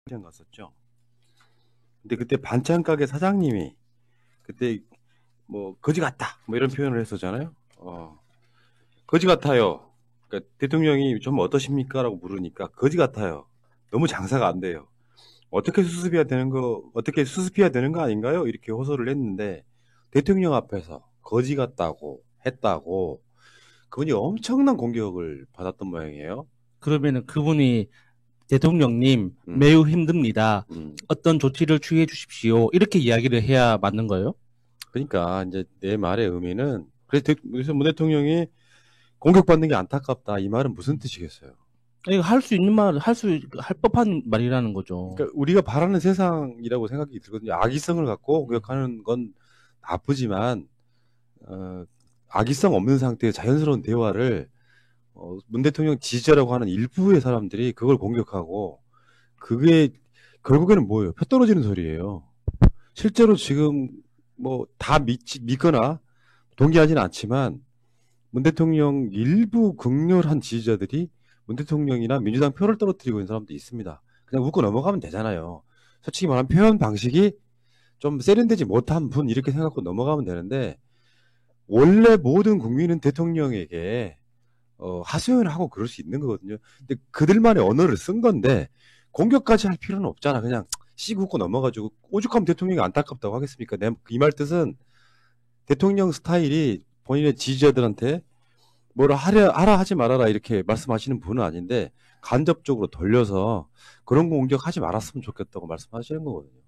갔었죠. 근데 그때 반찬 가게 사장님이 그때 뭐 거지 같다 뭐 이런 표현을 했었잖아요. 거지 같아요. 그러니까 대통령이 좀 어떠십니까라고 물으니까 거지 같아요. 너무 장사가 안 돼요. 어떻게 수습해야 되는 거 아닌가요? 이렇게 호소를 했는데 대통령 앞에서 거지 같다고 했다고 그분이 엄청난 공격을 받았던 모양이에요. 그러면은 그분이 대통령님 매우 힘듭니다. 어떤 조치를 취해 주십시오. 이렇게 이야기를 해야 맞는 거예요? 그러니까 이제 내 말의 의미는 그래서 문 대통령이 공격받는 게 안타깝다 이 말은 무슨 뜻이겠어요? 이거 할 수 있는 말, 할 법한 말이라는 거죠. 그러니까 우리가 바라는 세상이라고 생각이 들거든요. 악의성을 갖고 공격하는 건 나쁘지만 악의성 없는 상태의 자연스러운 대화를 문 대통령 지지자라고 하는 일부의 사람들이 그걸 공격하고 그게 결국에는 뭐예요? 표 떨어지는 소리예요. 실제로 지금 뭐 다 믿거나 동의하지는 않지만 문 대통령 일부 극렬한 지지자들이 문 대통령이나 민주당 표를 떨어뜨리고 있는 사람도 있습니다. 그냥 웃고 넘어가면 되잖아요. 솔직히 말하면 표현 방식이 좀 세련되지 못한 분 이렇게 생각하고 넘어가면 되는데 원래 모든 국민은 대통령에게 하소연을 하고 그럴 수 있는 거거든요. 근데 그들만의 언어를 쓴 건데 공격까지 할 필요는 없잖아. 그냥 씩 웃고 넘어가지고 오죽하면 대통령이 안타깝다고 하겠습니까? 이 말 뜻은 대통령 스타일이 본인의 지지자들한테 뭐라 하라 하지 말아라 이렇게 말씀하시는 분은 아닌데 간접적으로 돌려서 그런 공격하지 말았으면 좋겠다고 말씀하시는 거거든요.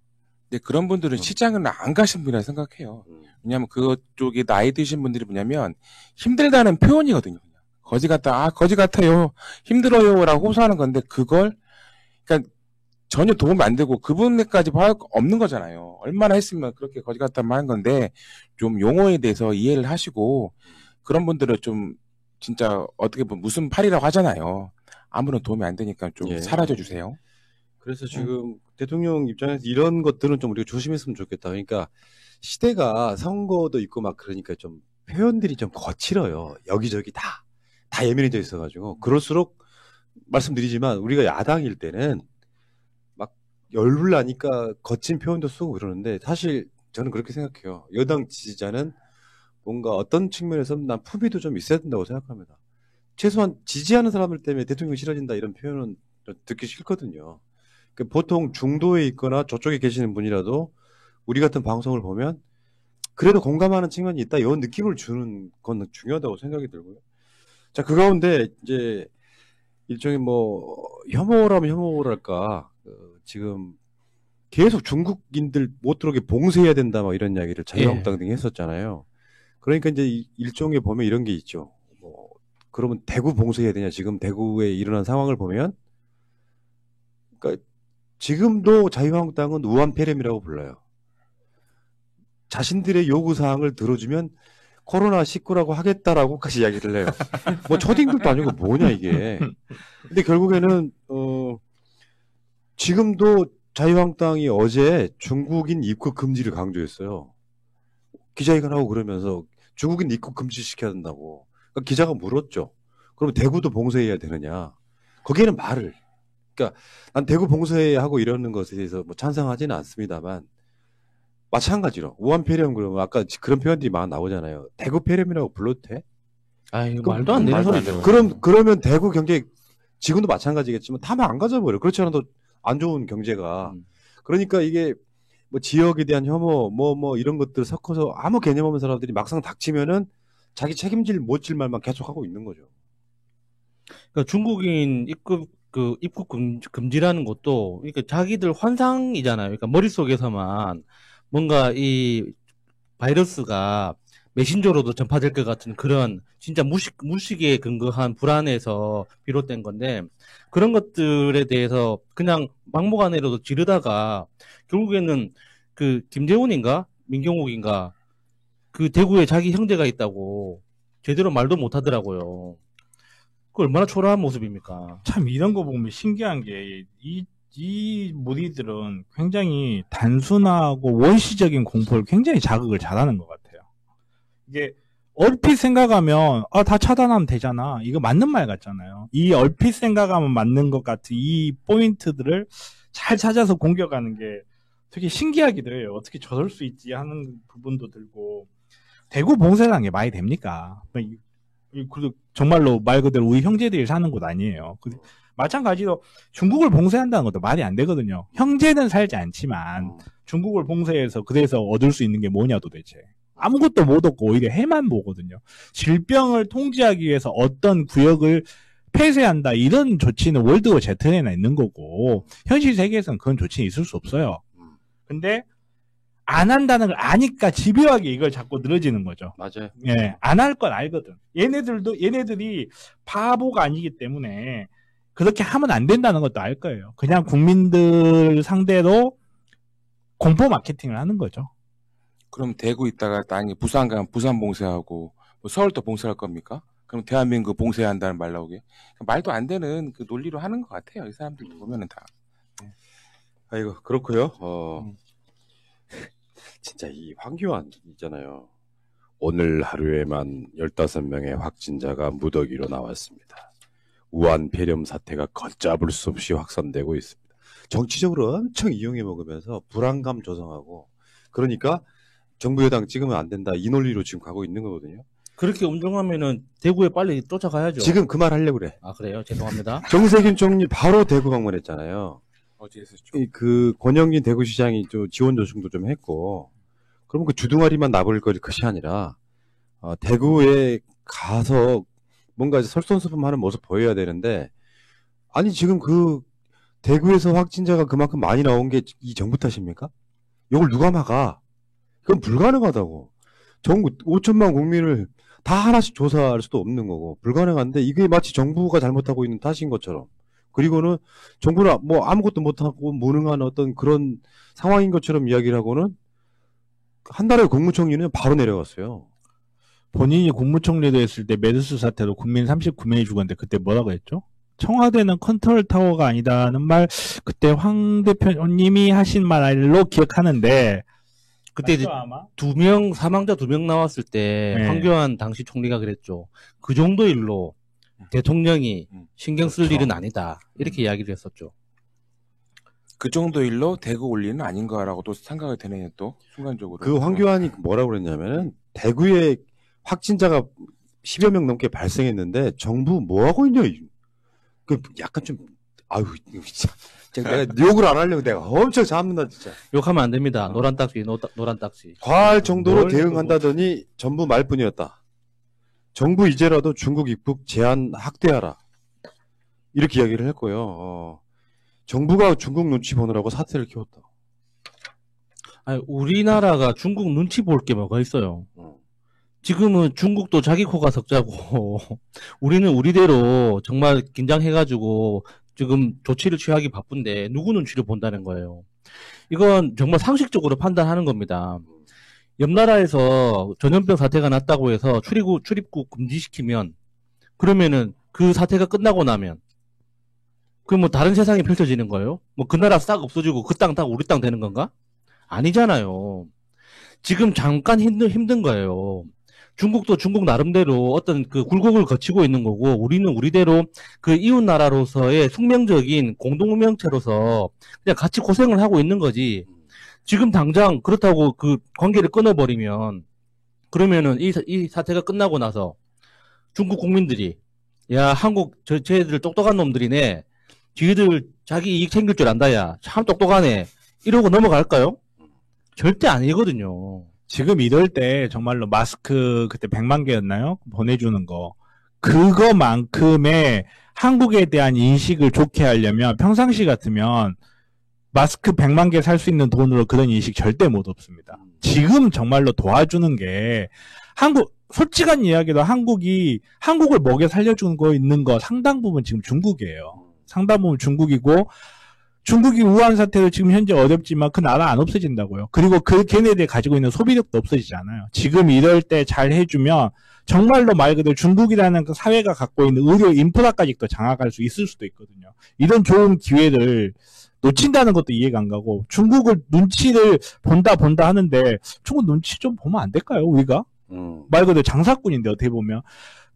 근데 그런 분들은 시장을 안 가신 분이라 생각해요. 왜냐하면 그쪽에 나이 드신 분들이 뭐냐면 힘들다는 표현이거든요. 거지 같다, 거지 같아요, 힘들어요라고 호소하는 건데 그걸 그러니까 전혀 도움이 안 되고 그분에까지 할 거 없는 거잖아요. 얼마나 했으면 그렇게 거지 같다만 하는 건데 좀 용어에 대해서 이해를 하시고 그런 분들은 좀 진짜 어떻게 보면 무슨 팔이라고 하잖아요. 아무런 도움이 안 되니까 좀 사라져 주세요. 그래서 지금 대통령 입장에서 이런 것들은 좀 우리가 조심했으면 좋겠다. 그러니까 시대가 선거도 있고 막 그러니까 좀 표현들이 좀 거칠어요. 여기저기 다 예민해져 있어가지고 그럴수록 말씀드리지만 우리가 야당일 때는 막 열불 나니까 거친 표현도 쓰고 그러는데 사실 저는 그렇게 생각해요. 여당 지지자는 뭔가 어떤 측면에서는 난 품위도 좀 있어야 된다고 생각합니다. 최소한 지지하는 사람들 때문에 대통령이 싫어진다 이런 표현은 듣기 싫거든요. 보통 중도에 있거나 저쪽에 계시는 분이라도 우리 같은 방송을 보면 그래도 공감하는 측면이 있다 이런 느낌을 주는 건 중요하다고 생각이 들고요. 자, 그 가운데 이제 일종의 뭐 혐오라면 혐오랄까 지금 계속 중국인들 못 들어오게 봉쇄해야 된다 뭐 이런 이야기를 자유한국당 등이 했었잖아요. 그러니까 이제 일종의 보면 이런 게 있죠. 뭐 그러면 대구 봉쇄해야 되냐? 지금 대구에 일어난 상황을 보면 그러니까 지금도 자유한국당은 우한폐렴이라고 불러요. 자신들의 요구사항을 들어주면 코로나19라고 하겠다라고까지 이야기를 해요. 뭐 초딩들도 아니고 뭐냐 이게. 근데 결국에는 지금도 자유한국당이 어제 중국인 입국 금지를 강조했어요. 기자회견하고 그러면서 중국인 입국 금지시켜야 된다고. 그러니까 기자가 물었죠. 그럼 대구도 봉쇄해야 되느냐. 거기에는 말을. 그러니까 난 대구 봉쇄하고 이러는 것에 대해서 뭐 찬성하지는 않습니다만 마찬가지로 우한폐렴 그러면 아까 그런 표현들이 많이 나오잖아요. 대구 폐렴이라고 불러도 돼? 아유 말도 안 되는 소리죠. 그러면 대구 경제 지금도 마찬가지겠지만 타면 안 가져버려. 그렇지 않아도 안 좋은 경제가. 그러니까 이게 뭐 지역에 대한 혐오 뭐 이런 것들 섞어서 아무 개념 없는 사람들이 막상 닥치면은 자기 책임질 못 질 말만 계속하고 있는 거죠. 그러니까 중국인 입국 금지라는 것도 그러니까 자기들 환상이잖아요. 그러니까 머릿속에서만 뭔가 이 바이러스가 메신저로도 전파될 것 같은 그런 진짜 무식에 근거한 불안에서 비롯된 건데 그런 것들에 대해서 그냥 막무가내로도 지르다가 결국에는 그 김재훈인가 민경욱인가 그 대구에 자기 형제가 있다고 제대로 말도 못 하더라고요. 그 얼마나 초라한 모습입니까? 참 이런 거 보면 신기한 게 이 무리들은 굉장히 단순하고 원시적인 공포를 굉장히 자극을 잘하는 것 같아요. 이게 얼핏 생각하면 다 차단하면 되잖아. 이거 맞는 말 같잖아요. 이 얼핏 생각하면 맞는 것 같은 이 포인트들을 잘 찾아서 공격하는 게 되게 신기하기도 해요. 어떻게 저럴 수 있지 하는 부분도 들고. 대구 봉쇄라는 게 말이 됩니까? 그리고 정말로 말 그대로 우리 형제들이 사는 곳 아니에요. 마찬가지로 중국을 봉쇄한다는 것도 말이 안 되거든요. 형제는 살지 않지만 중국을 봉쇄해서 그래서 얻을 수 있는 게 뭐냐 도대체. 아무것도 못 얻고 오히려 해만 보거든요. 질병을 통제하기 위해서 어떤 구역을 폐쇄한다 이런 조치는 월드워 Z에나 있는 거고 현실 세계에서는 그런 조치는 있을 수 없어요. 근데 안 한다는 걸 아니까 집요하게 이걸 자꾸 늘어지는 거죠. 맞아요. 예, 안 할 건 알거든. 얘네들이 바보가 아니기 때문에 그렇게 하면 안 된다는 것도 알 거예요. 그냥 국민들 상대로 공포 마케팅을 하는 거죠. 그럼 대구 있다가 나중에 부산 가면 부산 봉쇄하고 뭐 서울도 봉쇄할 겁니까? 그럼 대한민국 봉쇄해야 한다는 말 나오게. 말도 안 되는 그 논리로 하는 것 같아요. 이 사람들도 보면은 다. 아이고, 그렇고요. 진짜 이 황교안 있잖아요. 오늘 하루에만 15명의 확진자가 무더기로 나왔습니다. 우한 폐렴 사태가 걷잡을 수 없이 확산되고 있습니다. 정치적으로 엄청 이용해 먹으면서 불안감 조성하고 그러니까 정부 여당 찍으면 안 된다 이 논리로 지금 가고 있는 거거든요. 그렇게 엄중하면은 대구에 빨리 쫓아가야죠. 지금 그 말 하려고 그래. 아 그래요? 죄송합니다. 정세균 총리 바로 대구 방문했잖아요. 어제 했었죠. 그 권영진 대구시장이 지원 조성도 좀 했고 그러면 그 주둥아리만 나볼 것이 아니라 대구에 가서 뭔가 설선수범하는 모습 보여야 되는데 아니 지금 그 대구에서 확진자가 그만큼 많이 나온 게 이 정부 탓입니까? 이걸 누가 막아? 그건 불가능하다고. 전국 5천만 국민을 다 하나씩 조사할 수도 없는 거고 불가능한데 이게 마치 정부가 잘못하고 있는 탓인 것처럼 그리고는 정부는 뭐 아무것도 못하고 무능한 어떤 그런 상황인 것처럼 이야기를 하고는 한 달에 국무총리는 바로 내려갔어요. 본인이 국무총리도 했을 때 메르스 사태로 국민 39명이 죽었는데 그때 뭐라고 했죠? 청와대는 컨트롤 타워가 아니다는 말 그때 황 대표님이 하신 말로 기억하는데 그때 이제 사망자 2명 나왔을 때 네. 황교안 당시 총리가 그랬죠. 그 정도 일로 대통령이 신경 쓸 그렇죠. 일은 아니다. 이렇게 이야기를 했었죠. 그 정도 일로 대구 올 일은 아닌 거라고 또 생각이 되네요. 또 순간적으로. 그 황교안이 뭐라고 그랬냐면은 대구에 확진자가 10여 명 넘게 발생했는데 정부 뭐 하고 있냐. 그 약간 좀 아유 진짜 내가 욕을 안 하려고 내가 엄청 잡는다 진짜. 욕하면 안 됩니다. 노란 딱지, 노란 딱지. 과할 정도로 뭘 대응한다더니 전부 말뿐이었다. 정부 이제라도 중국 입국 제한 확대하라. 이렇게 이야기를 했고요. 정부가 중국 눈치 보느라고 사태를 키웠다. 아니, 우리나라가 중국 눈치 볼 게 뭐가 있어요. 지금은 중국도 자기 코가 석자고 우리는 우리대로 정말 긴장해가지고 지금 조치를 취하기 바쁜데 누구 눈치를 본다는 거예요. 이건 정말 상식적으로 판단하는 겁니다. 옆 나라에서 전염병 사태가 났다고 해서 출입국 금지시키면 그러면은 그 사태가 끝나고 나면 그 뭐 다른 세상이 펼쳐지는 거예요? 뭐 그 나라 싹 없어지고 그 땅 다 우리 땅 되는 건가? 아니잖아요. 지금 잠깐 힘든 거예요. 중국도 중국 나름대로 어떤 그 굴곡을 거치고 있는 거고 우리는 우리대로 그 이웃 나라로서의 숙명적인 공동명체로서 그냥 같이 고생을 하고 있는 거지. 지금 당장 그렇다고 그 관계를 끊어버리면 그러면은 이 사태가 끝나고 나서 중국 국민들이 야 한국 쟤들 똑똑한 놈들이네. 지들 자기 이익 챙길 줄 안다 야. 참 똑똑하네. 이러고 넘어갈까요? 절대 아니거든요. 지금 이럴 때 정말로 마스크 그때 100만 개였나요? 보내주는 거. 그거만큼의 한국에 대한 인식을 좋게 하려면 평상시 같으면 마스크 100만 개 살 수 있는 돈으로 그런 인식 절대 못 얻습니다. 지금 정말로 도와주는 게 솔직한 이야기로 한국을 먹여 살려주는 거 있는 거 상당 부분 지금 중국이에요. 상당 부분 중국이고 중국이 우한 사태로 지금 현재 어렵지만 그 나라 안 없어진다고요. 그리고 걔네들 가지고 있는 소비력도 없어지지 않아요. 지금 이럴 때 잘 해주면 정말로 말 그대로 중국이라는 그 사회가 갖고 있는 의료 인프라까지 또 장악할 수 있을 수도 있거든요. 이런 좋은 기회를 놓친다는 것도 이해가 안 가고 중국을 눈치를 본다 하는데 중국 눈치 좀 보면 안 될까요? 우리가? 말 그대로 장사꾼인데 어떻게 보면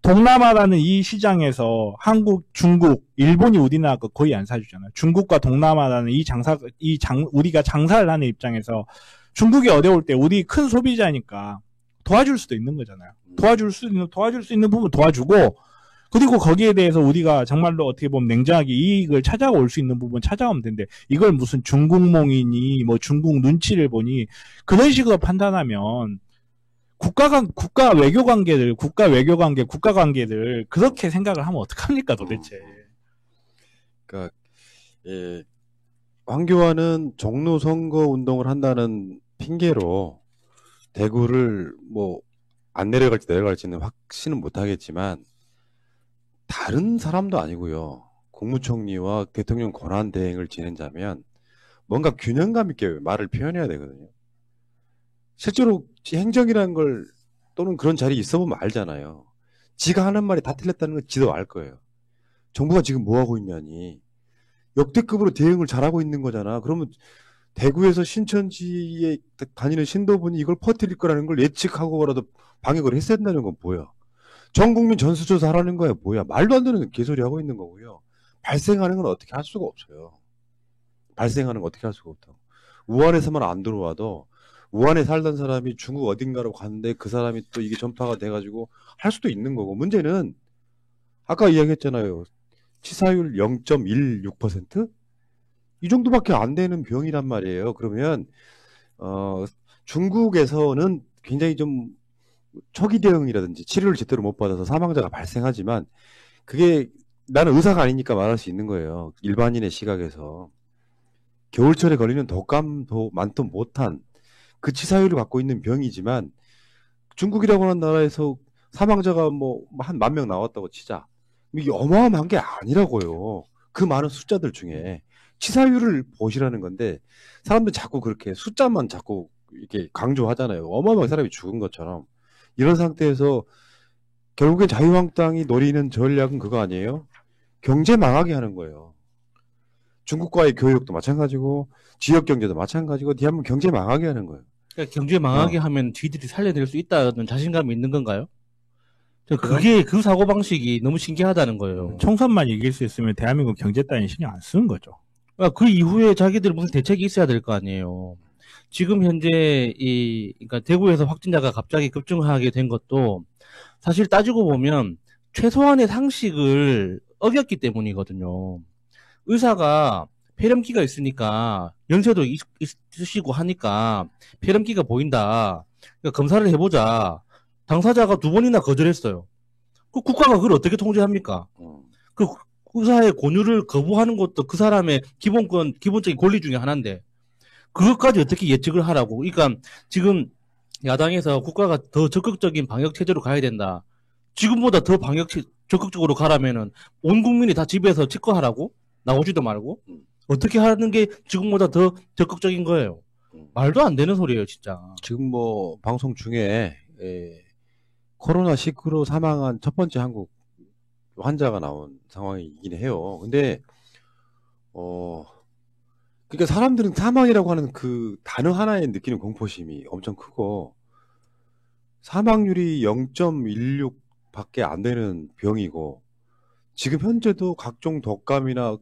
동남아라는 이 시장에서 한국, 중국, 일본이 우리나라 거 거의 안 사주잖아요. 중국과 동남아라는 우리가 장사를 하는 입장에서 중국이 어려울 때 우리 큰 소비자니까 도와줄 수도 있는 거잖아요. 도와줄 수 있는 부분 도와주고, 그리고 거기에 대해서 우리가 정말로 어떻게 보면 냉정하게 이익을 찾아올 수 있는 부분 찾아오면 되는데, 이걸 무슨 중국몽이니 뭐 중국 눈치를 보니 그런 식으로 판단하면 국가 외교 관계들 그렇게 생각을 하면 어떡합니까 도대체. 그러니까 예, 황교안은 종로 선거 운동을 한다는 핑계로 대구를 뭐 안 내려갈지 내려갈지는 확신은 못하겠지만, 다른 사람도 아니고요. 국무총리와 대통령 권한 대행을 지낸다면 뭔가 균형감 있게 말을 표현해야 되거든요. 실제로 행정이라는 걸 또는 그런 자리에 있어보면 알잖아요. 지가 하는 말이 다 틀렸다는 걸 지도 알 거예요. 정부가 지금 뭐하고 있냐니. 역대급으로 대응을 잘하고 있는 거잖아. 그러면 대구에서 신천지에 다니는 신도분이 이걸 퍼뜨릴 거라는 걸 예측하고라도 방역을 했어야 된다는 건 뭐야. 전 국민 전수조사 하라는 거야 뭐야. 말도 안 되는 개소리 하고 있는 거고요. 발생하는 건 어떻게 할 수가 없어요. 발생하는 건 어떻게 할 수가 없다고. 우한에서만 안 들어와도 우한에 살던 사람이 중국 어딘가로 갔는데 그 사람이 또 이게 전파가 돼가지고 할 수도 있는 거고, 문제는 아까 이야기했잖아요. 치사율 0.16%? 이 정도밖에 안 되는 병이란 말이에요. 그러면 중국에서는 굉장히 좀 초기 대응이라든지 치료를 제대로 못 받아서 사망자가 발생하지만, 그게 나는 의사가 아니니까 말할 수 있는 거예요. 일반인의 시각에서. 겨울철에 걸리는 독감도 많도 못한 그 치사율을 갖고 있는 병이지만, 중국이라고 하는 나라에서 사망자가 뭐 한 10,000명 나왔다고 치자. 이게 어마어마한 게 아니라고요. 그 많은 숫자들 중에 치사율을 보시라는 건데, 사람들 자꾸 그렇게 숫자만 자꾸 이렇게 강조하잖아요. 어마어마한 사람이 죽은 것처럼. 이런 상태에서 결국엔 자유한국당이 노리는 전략은 그거 아니에요? 경제 망하게 하는 거예요. 중국과의 교역도 마찬가지고 지역 경제도 마찬가지고 대한민국 경제 망하게 하는 거예요. 그러니까 경제 망하게 하면 쥐들이 살려낼 수 있다는 자신감이 있는 건가요? 그게 그 사고방식이 너무 신기하다는 거예요. 총선만 이길 수 있으면 대한민국 경제 따위는 신경 안 쓰는 거죠. 그러니까 그 이후에 자기들 무슨 대책이 있어야 될 거 아니에요. 지금 현재 그러니까 대구에서 확진자가 갑자기 급증하게 된 것도 사실 따지고 보면 최소한의 상식을 어겼기 때문이거든요. 의사가 폐렴기가 있으니까 연세도 있으시고 하니까 폐렴기가 보인다. 그러니까 검사를 해보자. 당사자가 2번이나 거절했어요. 그 국가가 그걸 어떻게 통제합니까? 그 의사의 권유를 거부하는 것도 그 사람의 기본적인 권리 중에 하나인데, 그것까지 어떻게 예측을 하라고. 그러니까 지금 야당에서 국가가 더 적극적인 방역 체제로 가야 된다. 지금보다 더 적극적으로 가라면은 온 국민이 다 집에서 치과하라고? 나오지도 말고? 어떻게 하는 게 지금보다 더 적극적인 거예요? 말도 안 되는 소리예요, 진짜. 지금 뭐 방송 중에 코로나19로 사망한 첫 번째 한국 환자가 나온 상황이긴 해요. 근데 그러니까 사람들은 사망이라고 하는 그 단어 하나에 느끼는 공포심이 엄청 크고, 사망률이 0.16밖에 안 되는 병이고, 지금 현재도 각종 독감이나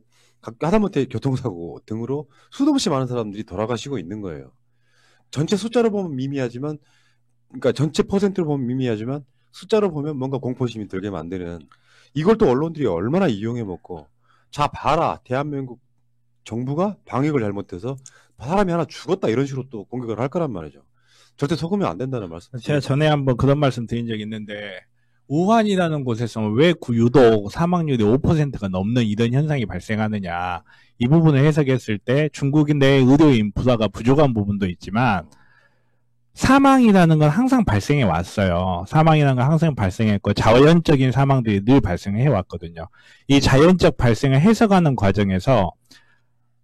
하다못해 교통사고 등으로 수도 없이 많은 사람들이 돌아가시고 있는 거예요. 전체 숫자로 보면 미미하지만, 그러니까 전체 퍼센트로 보면 미미하지만 숫자로 보면 뭔가 공포심이 들게 만드는, 이걸 또 언론들이 얼마나 이용해 먹고, 자 봐라 대한민국 정부가 방역을 잘못해서 사람이 하나 죽었다 이런 식으로 또 공격을 할 거란 말이죠. 절대 속으면 안 된다는 말씀. 제가 전에 한번 그런 말씀 드린 적이 있는데, 우한이라는 곳에서 왜 유독 사망률이 5%가 넘는 이런 현상이 발생하느냐, 이 부분을 해석했을 때 중국인 내 의료 인프라가 부족한 부분도 있지만, 사망이라는 건 항상 발생해 왔어요. 사망이라는 건 항상 발생했고, 자연적인 사망들이 늘 발생해 왔거든요. 이 자연적 발생을 해석하는 과정에서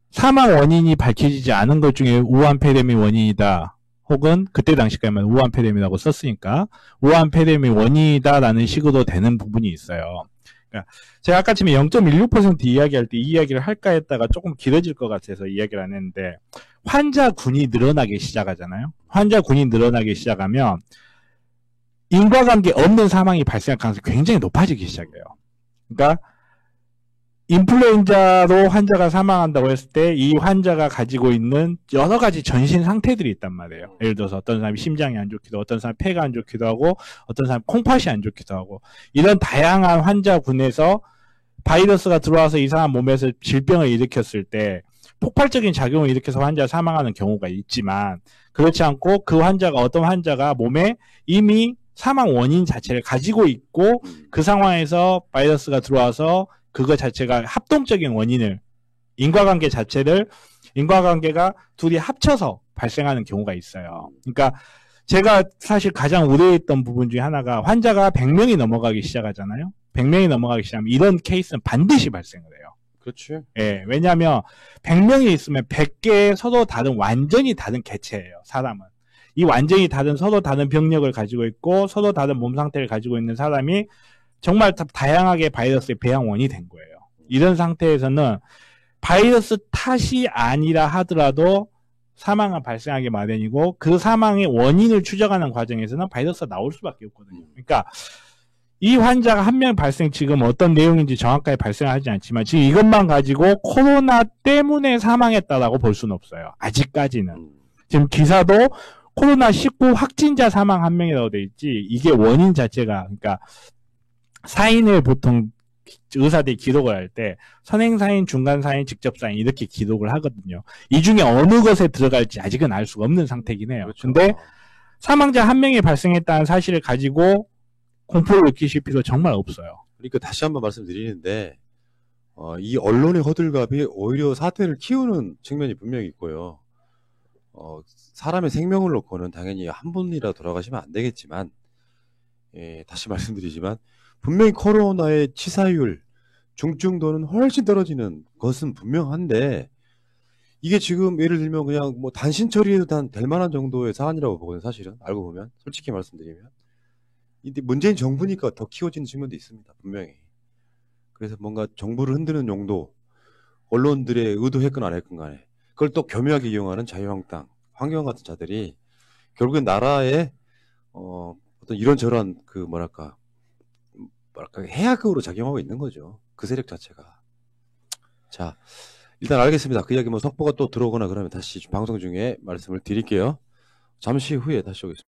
사망 원인이 밝혀지지 않은 것 중에 우한 폐렴이 원인이다, 혹은 그때 당시까지만 우한 폐렴이라고 썼으니까 우한 폐렴이 원인이다라는 식으로 되는 부분이 있어요. 그러니까 제가 아까 처음에 0.16% 이야기할 때 이 이야기를 할까 했다가 조금 길어질 것 같아서 이야기를 안 했는데, 환자군이 늘어나기 시작하잖아요. 환자군이 늘어나기 시작하면 인과관계 없는 사망이 발생할 가능성이 굉장히 높아지기 시작해요. 그러니까 인플루엔자로 환자가 사망한다고 했을 때 이 환자가 가지고 있는 여러 가지 전신 상태들이 있단 말이에요. 예를 들어서 어떤 사람이 심장이 안 좋기도 하고, 어떤 사람이 폐가 안 좋기도 하고, 어떤 사람이 콩팥이 안 좋기도 하고, 이런 다양한 환자군에서 바이러스가 들어와서 이 사람 몸에서 질병을 일으켰을 때 폭발적인 작용을 일으켜서 환자가 사망하는 경우가 있지만, 그렇지 않고 그 환자가 어떤 환자가 몸에 이미 사망 원인 자체를 가지고 있고 그 상황에서 바이러스가 들어와서 그거 자체가 합동적인 원인을 인과관계가 둘이 합쳐서 발생하는 경우가 있어요. 그러니까 제가 사실 가장 우려했던 부분 중에 하나가 환자가 100명이 넘어가기 시작하잖아요. 100명이 넘어가기 시작하면 이런 케이스는 반드시 발생을 해요. 그렇죠. 예, 왜냐하면 100명이 있으면 100개의 서로 다른 완전히 다른 개체예요. 사람은. 이 완전히 다른 서로 다른 병력을 가지고 있고 서로 다른 몸 상태를 가지고 있는 사람이 정말 다양하게 바이러스의 배양원이 된 거예요. 이런 상태에서는 바이러스 탓이 아니라 하더라도 사망은 발생하기 마련이고 그 사망의 원인을 추적하는 과정에서는 바이러스가 나올 수밖에 없거든요. 그러니까 이 환자가 한 명 발생 지금 어떤 내용인지 정확하게 발생하지 않지만 지금 이것만 가지고 코로나 때문에 사망했다라고 볼 수는 없어요. 아직까지는. 지금 기사도 코로나19 확진자 사망 한 명이라고 돼 있지 이게 원인 자체가 그러니까 사인을 보통 의사들이 기록을 할 때 선행사인, 중간사인, 직접사인 이렇게 기록을 하거든요. 이 중에 어느 것에 들어갈지 아직은 알 수가 없는 상태이긴 해요. 그렇죠. 근데 사망자 한 명이 발생했다는 사실을 가지고 공포를 느끼실 필요 정말 없어요. 그러니까 다시 한번 말씀드리는데 이 언론의 호들갑이 오히려 사태를 키우는 측면이 분명히 있고요. 사람의 생명을 놓고는 당연히 한 분이라 돌아가시면 안 되겠지만 다시 말씀드리지만 분명히 코로나의 치사율, 중증도는 훨씬 떨어지는 것은 분명한데 이게 지금 예를 들면 그냥 뭐 단신 처리해도 될 만한 정도의 사안이라고 보거든요. 사실은 알고 보면 솔직히 말씀드리면 근데 문재인 정부니까 더 키워지는 측면도 있습니다. 분명히. 그래서 뭔가 정부를 흔드는 용도 언론들의 의도했건 안 했건 간에 그걸 또 교묘하게 이용하는 자유한국당, 황교안 같은 자들이 결국엔 나라에 어떤 이런저런 그 뭐랄까 해악으로 작용하고 있는 거죠. 그 세력 자체가. 자, 일단 알겠습니다. 그 이야기 뭐 속보가 또 들어오거나 그러면 다시 방송 중에 말씀을 드릴게요. 잠시 후에 다시 오겠습니다.